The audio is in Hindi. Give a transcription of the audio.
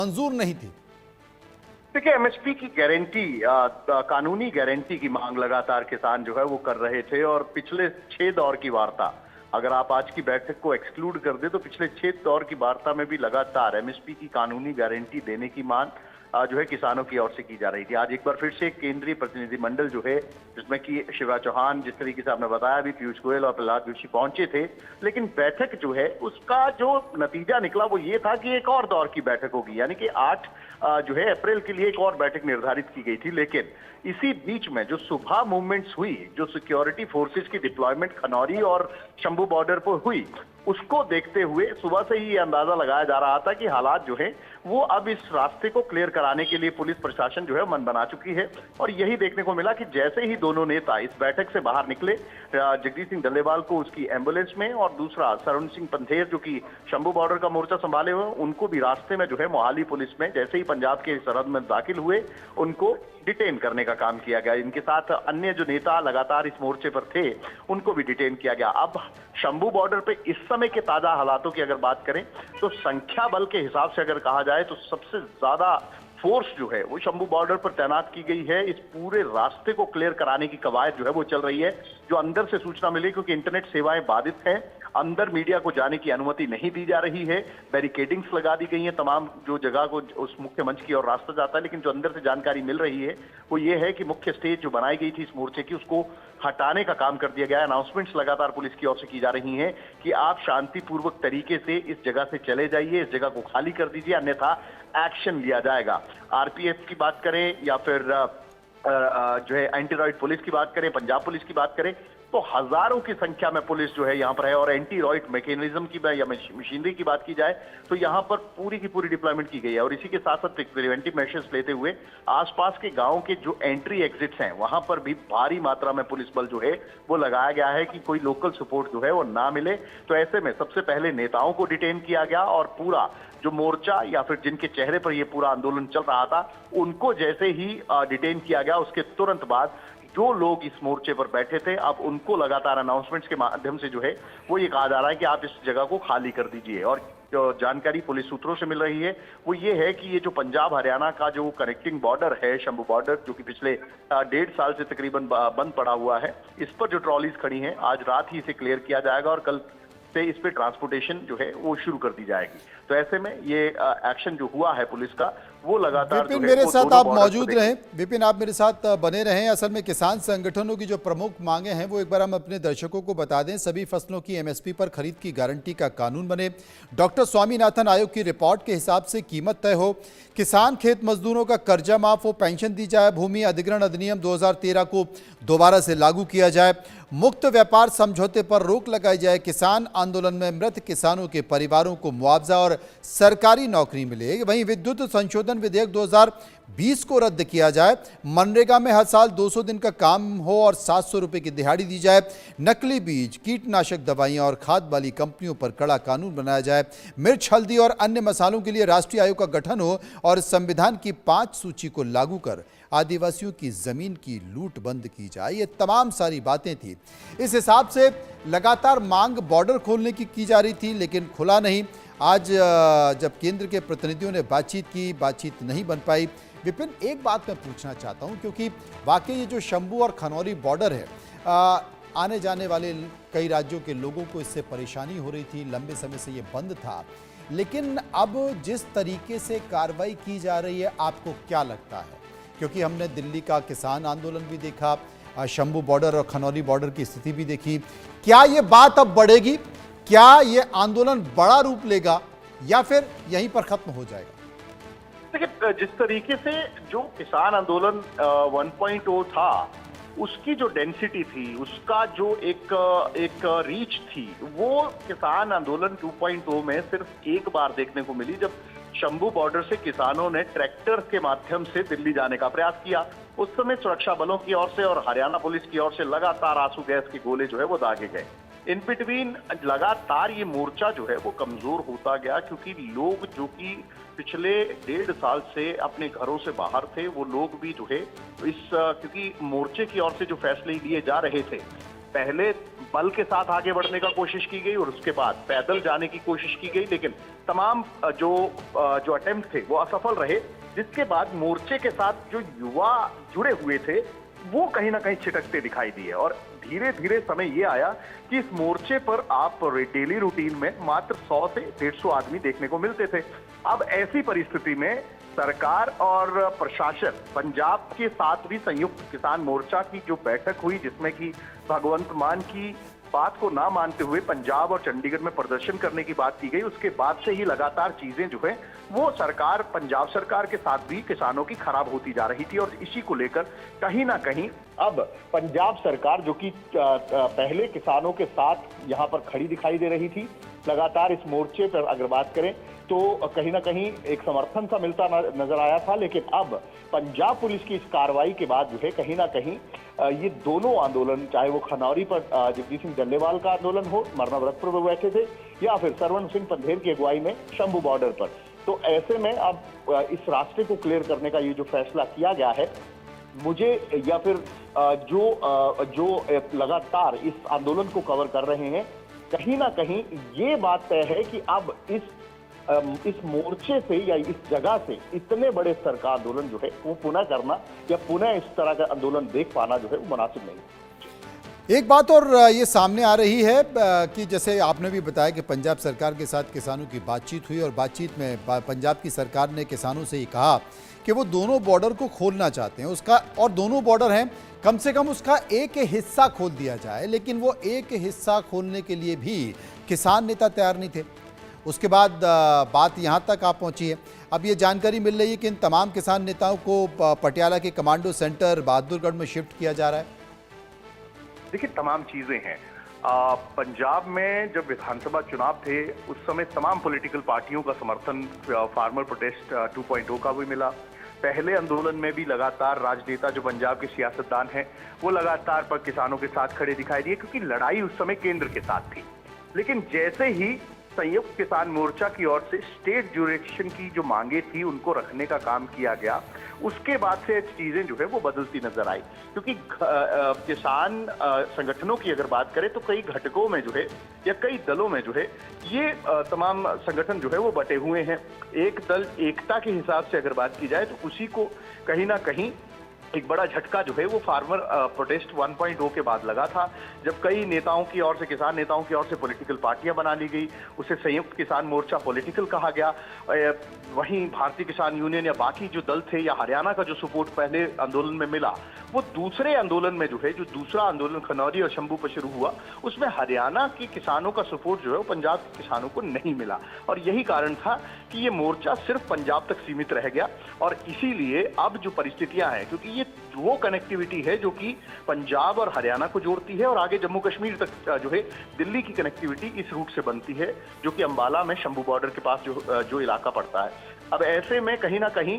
मंजूर नहीं थी। देखिए, एमएसपी की गारंटी, कानूनी गारंटी की मांग लगातार किसान जो है वो कर रहे थे और पिछले 6 दौर की वार्ता, अगर आप आज की बैठक को एक्सक्लूड कर दे तो पिछले 6 दौर की वार्ता में भी लगातार एमएसपी की कानूनी गारंटी देने की मांग जो है किसानों की ओर से की जा रही थी। आज एक बार फिर से केंद्रीय प्रतिनिधिमंडल जो है, जिसमें कि शिवराज चौहान, जिस तरीके से आपने बताया, अभी पीयूष गोयल और प्रहलाद जोशी पहुंचे थे, लेकिन बैठक जो है उसका जो नतीजा निकला वो ये था कि एक और दौर की बैठक होगी, यानी कि 8 जो है अप्रैल के लिए एक और बैठक निर्धारित की गई थी। लेकिन इसी बीच में जो सुबह मूवमेंट्स हुई, जो सिक्योरिटी फोर्सेस की डिप्लॉयमेंट खनौरी और शंभू बॉर्डर पर हुई, उसको देखते हुए सुबह से ही ये अंदाजा लगाया जा रहा था कि हालात जो है वो अब इस रास्ते को क्लियर कराने के लिए पुलिस प्रशासन जो है मन बना चुकी है। और यही देखने को मिला कि जैसे ही दोनों नेता इस बैठक से बाहर निकले, जगदीश सिंह डल्लेवाल को उसकी एम्बुलेंस में और दूसरा सरुण सिंह पंथेर जो कि शंभू बॉर्डर का मोर्चा संभाले हुए, उनको भी रास्ते में जो है मोहाली पुलिस में जैसे ही पंजाब के सरहद में दाखिल हुए, उनको डिटेन करने का काम किया गया। इनके साथ अन्य जो नेता लगातार इस मोर्चे पर थे, उनको भी डिटेन किया गया। अब शंभू बॉर्डर पे इस समय के ताजा हालातों की अगर बात करें तो संख्या बल के हिसाब से अगर कहा जाए तो सबसे ज्यादा फोर्स जो है वो शंभू बॉर्डर पर तैनात की गई है। इस पूरे रास्ते को क्लियर कराने की कवायद जो है वो चल रही है। जो अंदर से सूचना मिली, क्योंकि इंटरनेट सेवाएं बाधित हैं, अंदर मीडिया को जाने की अनुमति नहीं दी जा रही है, बैरिकेडिंग्स लगा दी गई हैं तमाम जो जगह को उस मुख्य मंच की ओर रास्ता जाता है। लेकिन जो अंदर से जानकारी मिल रही है वो ये है कि मुख्य स्टेज जो बनाई गई थी इस मोर्चे की, उसको हटाने का काम कर दिया गया है। अनाउंसमेंट्स लगातार पुलिस की ओर से की जा रही हैं कि आप शांतिपूर्वक तरीके से इस जगह से चले जाइए, इस जगह को खाली कर दीजिए, अन्यथा एक्शन लिया जाएगा। आरपीएफ की बात करें या फिर जो है एंटी रॉयड पुलिस की बात करें, पंजाब पुलिस की बात करें, तो हजारों की संख्या में पुलिस जो है यहाँ पर है। और एंटी रॉयड मैकेनिज्म की या मशीनरी की बात की जाए तो यहाँ पर पूरी की पूरी डिप्लॉयमेंट की गई है। और इसी के साथ साथ प्रिवेंटिव मेजर्स लेते हुए आसपास के गांव के जो एंट्री एग्जिट्स हैं वहां पर भी भारी मात्रा में पुलिस बल जो है वो लगाया गया है कि कोई लोकल सपोर्ट जो है वो ना मिले। तो ऐसे में सबसे पहले नेताओं को डिटेन किया गया और पूरा जो मोर्चा या फिर जिनके चेहरे पर ये पूरा आंदोलन चल रहा था उनको जैसे ही डिटेन किया गया, उसके तुरंत बाद जो लोग इस मोर्चे पर बैठे थे अब उनको लगातार अनाउंसमेंट्स के माध्यम से जो है वो ये कहा जा रहा है कि आप इस जगह को खाली कर दीजिए। और जो जानकारी पुलिस सूत्रों से मिल रही है वो ये है कि ये जो पंजाब हरियाणा का जो कनेक्टिंग बॉर्डर है, शंभू बॉर्डर, जो कि पिछले 1.5 साल से तकरीबन बंद पड़ा हुआ है, इस पर जो ट्रॉलीज खड़ी हैं आज रात ही इसे क्लियर किया जाएगा और कल से इस पे ट्रांसपोर्टेशन जो है वो शुरू कर दी जाएगी। तो ऐसे में ये एक्शन जो हुआ है पुलिस का वो लगातार विपिन मेरे साथ आप मौजूद रहें, विपिन आप मेरे साथ बने रहें। असल में किसान संगठनों की जो प्रमुख मांगे हैं वो एक बार हम अपने दर्शकों को बता दें। सभी फसलों की एमएसपी पर खरीद की गारंटी का कानून बने, डॉक्टर स्वामीनाथन आयोग की रिपोर्ट के हिसाब से कीमत तय हो, किसान खेत मजदूरों का कर्जा माफ हो, पेंशन दी जाए, भूमि अधिग्रहण अधिनियम 2013 को दोबारा से लागू किया जाए, मुक्त व्यापार समझौते पर रोक लगाई जाए, किसान आंदोलन में मृत किसानों के परिवारों को मुआवजा और सरकारी नौकरी मिले। वहीं विद्युत संशोधन विधेयक 2020 को रद्द किया जाए, मनरेगा में हर साल 200 दिन का काम हो और 700 रुपए की दिहाड़ी दी जाए, नकली बीज, कीटनाशक दवाइयां और खाद वाली कंपनियों पर कड़ा कानून बनाया जाए, मिर्च, हल्दी और अन्य मसालों के लिए राष्ट्रीय आयोग का गठन हो और संविधान की 5 सूची को लागू कर आदिवासियों की जमीन की लूट बंद की जाए। ये तमाम सारी बातें थी। इस हिसाब से लगातार मांग बॉर्डर खोलने की जा रही थी, लेकिन खुला नहीं। आज जब केंद्र के प्रतिनिधियों ने बातचीत की, बातचीत नहीं बन पाई। विपिन, एक बात मैं पूछना चाहता हूं, क्योंकि वाकई ये जो शंभू और खनौरी बॉर्डर है, आने जाने वाले कई राज्यों के लोगों को इससे परेशानी हो रही थी, लंबे समय से ये बंद था। लेकिन अब जिस तरीके से कार्रवाई की जा रही है, आपको क्या लगता है? क्योंकि हमने दिल्ली का किसान आंदोलन भी देखा, शंभू बॉर्डर और खनौरी बॉर्डर की स्थिति भी देखी। क्या ये बात अब बढ़ेगी? क्या ये आंदोलन बड़ा रूप लेगा या फिर यहीं पर खत्म हो जाएगा? देखिए, जिस तरीके से जो किसान आंदोलन 1.0 था, उसकी जो डेंसिटी थी, उसका जो एक रीच थी, वो किसान आंदोलन 2.0 में सिर्फ एक बार देखने को मिली, जब शंभू बॉर्डर से किसानों ने ट्रैक्टर के माध्यम से दिल्ली जाने का प्रयास किया। उस समय सुरक्षा बलों की ओर से और हरियाणा पुलिस की ओर से लगातार आंसू गैस के गोले जो है वो दागे गए। इन बिटवीन लगातार ये मोर्चा जो है वो कमजोर होता गया, क्योंकि लोग जो कि पिछले 1.5 साल से अपने घरों से बाहर थे, वो लोग भी जो है क्योंकि मोर्चे की ओर से जो फैसले लिए जा रहे थे, पहले बल के साथ आगे बढ़ने का कोशिश की गई और उसके बाद पैदल जाने की कोशिश की गई, लेकिन तमाम जो अटेम्प्ट थे वो असफल रहे, जिसके बाद मोर्चे के साथ जो युवा जुड़े हुए थे वो कहीं ना कहीं छिटकते दिखाई दिए और धीरे धीरे समय ये आया कि इस मोर्चे पर आप डेली रूटीन में मात्र 100 से 150 आदमी देखने को मिलते थे। अब ऐसी परिस्थिति में सरकार और प्रशासन, पंजाब के साथ भी संयुक्त किसान मोर्चा की जो बैठक हुई, जिसमें कि भगवंत मान की बात को ना मानते हुए पंजाब और चंडीगढ़ में प्रदर्शन करने की बात की गई, उसके बाद से ही लगातार चीजें जो है वो सरकार, पंजाब सरकार के साथ भी किसानों की खराब होती जा रही थी। और इसी को लेकर कहीं ना कहीं अब पंजाब सरकार, जो कि पहले किसानों के साथ यहाँ पर खड़ी दिखाई दे रही थी, लगातार इस मोर्चे पर अगर बात करें तो कहीं ना कहीं एक समर्थन सा मिलता नजर आया था। लेकिन अब पंजाब पुलिस की इस कार्रवाई के बाद जो है कहीं ना कहीं ये दोनों आंदोलन, चाहे वो खनौरी पर जगदीश सिंह डल्लेवाल का आंदोलन हो, मरना व्रत पर वो बैठे थे, या फिर सरवण सिंह पंधेर की अगुवाई में शंभू बॉर्डर पर, तो ऐसे में अब इस रास्ते को क्लियर करने का ये जो फैसला किया गया है, मुझे या फिर जो लगातार इस आंदोलन को कवर कर रहे हैं, कहीं ना कहीं ये बात तय है कि अब इस मोर्चे से या इस जगह से इतने बड़े स्तर का आंदोलन जो है वो पुनः करना या पुनः इस तरह का आंदोलन देख पाना जो है वो मुनासिब नहीं। एक बात और ये सामने आ रही है कि जैसे आपने भी बताया कि पंजाब सरकार के साथ किसानों की बातचीत हुई और बातचीत में पंजाब की सरकार ने किसानों से ये कहा कि वो दोनों बॉर्डर को खोलना चाहते हैं, उसका, और दोनों बॉर्डर हैं, कम से कम उसका एक हिस्सा खोल दिया जाए। लेकिन वो एक हिस्सा खोलने के लिए भी किसान नेता तैयार नहीं थे। उसके बाद बात यहाँ तक आ पहुँची है। अब ये जानकारी मिल रही है कि इन तमाम किसान नेताओं को पटियाला के कमांडो सेंटर बहादुरगढ़ में शिफ्ट किया जा रहा है। देखिए, तमाम चीजें हैं। पंजाब में जब विधानसभा चुनाव थे उस समय तमाम पॉलिटिकल पार्टियों का समर्थन फार्मर प्रोटेस्ट 2.0 का भी मिला। पहले आंदोलन में भी लगातार राजनेता जो पंजाब के सियासतदान हैं वो लगातार पर किसानों के साथ खड़े दिखाई दिए, क्योंकि लड़ाई उस समय केंद्र के साथ थी। लेकिन जैसे ही संयुक्त किसान मोर्चा की ओर से स्टेट ज्यूरिडिक्शन की जो मांगे थी उनको रखने का काम किया गया, उसके बाद से चीजें जो है वो बदलती नजर आई। क्योंकि किसान संगठनों की अगर बात करें तो कई घटकों में जो है या कई दलों में जो है ये तमाम संगठन जो है वो बटे हुए हैं। एक दल एकता के हिसाब से अगर बात की जाए तो उसी को कहीं ना कहीं एक बड़ा झटका जो है वो फार्मर प्रोटेस्ट 1.0 के बाद लगा था, जब कई नेताओं की ओर से, किसान नेताओं की ओर से पॉलिटिकल पार्टियां बना ली गई, उसे संयुक्त किसान मोर्चा पॉलिटिकल कहा गया। वहीं भारतीय किसान यूनियन या बाकी जो दल थे या हरियाणा का जो सपोर्ट पहले आंदोलन में मिला, वो दूसरे आंदोलन में जो है, जो दूसरा आंदोलन खनौरी और शंभू पर शुरू हुआ, उसमें हरियाणा के किसानों का सपोर्ट जो है वो पंजाब के किसानों को नहीं मिला। और यही कारण था कि ये मोर्चा सिर्फ पंजाब तक सीमित रह गया। और इसीलिए अब जो परिस्थितियां हैं, क्योंकि ये वो कनेक्टिविटी है जो कि पंजाब और हरियाणा को जोड़ती है और आगे जम्मू कश्मीर तक जो है दिल्ली की कनेक्टिविटी इस रूट से बनती है, जो कि अंबाला में शंभू बॉर्डर के पास जो इलाका पड़ता है। अब ऐसे में कहीं ना कहीं